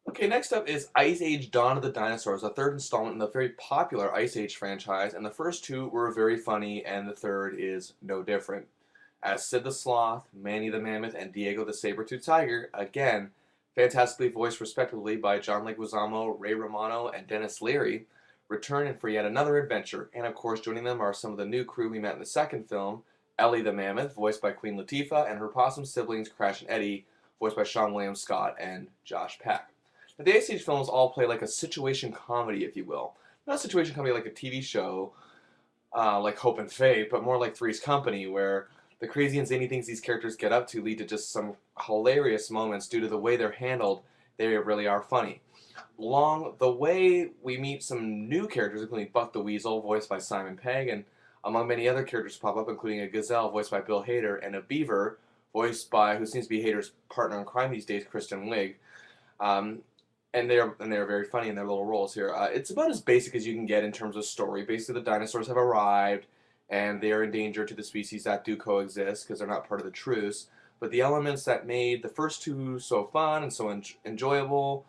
Okay, next up is Ice Age: Dawn of the Dinosaurs, the third installment in the very popular Ice Age franchise, and the first two were very funny, and the third is no different. As Sid the Sloth, Manny the Mammoth, and Diego the Saber-Toothed Tiger, again, fantastically voiced respectively by John Leguizamo, Ray Romano, and Dennis Leary, return for yet another adventure. And of course, joining them are some of the new crew we met in the second film: Ellie the Mammoth, voiced by Queen Latifah, and her possum siblings Crash and Eddie, voiced by Sean William Scott and Josh Peck. The Ice Age films all play like a situation comedy, if you will. Not a situation comedy like a TV show, like Hope and Fate, but more like Three's Company, where the crazy and zany things these characters get up to lead to just some hilarious moments due to the way they're handled. They really are funny. Along the way, we meet some new characters, including Buck the Weasel, voiced by Simon Pegg, and among many other characters pop up, including a gazelle, voiced by Bill Hader, and a beaver, voiced by who seems to be Hader's partner in crime these days, Kristen Wiig. Um, and they're very funny in their little roles here. It's about as basic as you can get in terms of story. Basically, the dinosaurs have arrived, and they are in danger to the species that do coexist because they're not part of the truce. But the elements that made the first two so fun and so enjoyable,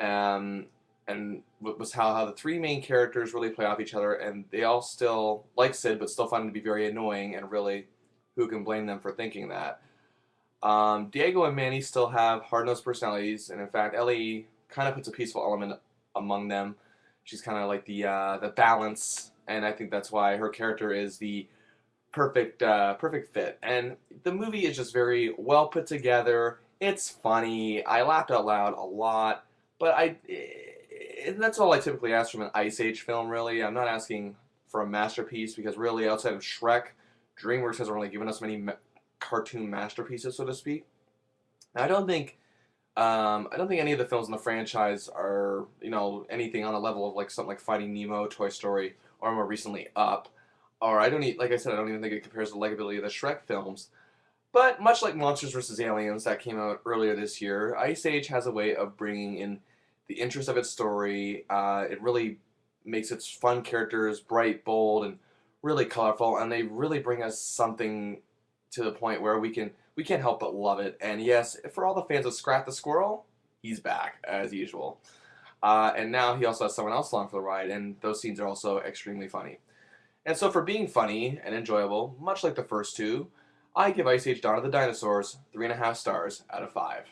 um, and was how the three main characters really play off each other, and they all still like Sid, but still find him to be very annoying. And really, who can blame them for thinking that? Diego and Manny still have hard-nosed personalities, and in fact, Ellie kind of puts a peaceful element among them. She's kind of like the balance, and I think that's why her character is the perfect fit. And the movie is just very well put together. It's funny. I laughed out loud a lot, but that's all I typically ask from an Ice Age film. Really, I'm not asking for a masterpiece because really, outside of Shrek, DreamWorks hasn't really given us many cartoon masterpieces, so to speak. I don't think any of the films in the franchise are, anything on a level of like something like Finding Nemo, Toy Story, or more recently Up. Or like I said, I don't even think it compares to the likability of the Shrek films. But much like Monsters vs. Aliens that came out earlier this year, Ice Age has a way of bringing in the interest of its story. It really makes its fun characters bright, bold, and really colorful, and they really bring us something to the point where we can't help but love it. And yes, for all the fans of Scrat the Squirrel, he's back as usual. And now he also has someone else along for the ride, and those scenes are also extremely funny. And so, for being funny and enjoyable, much like the first two, I give Ice Age: Dawn of the Dinosaurs 3.5 stars out of 5.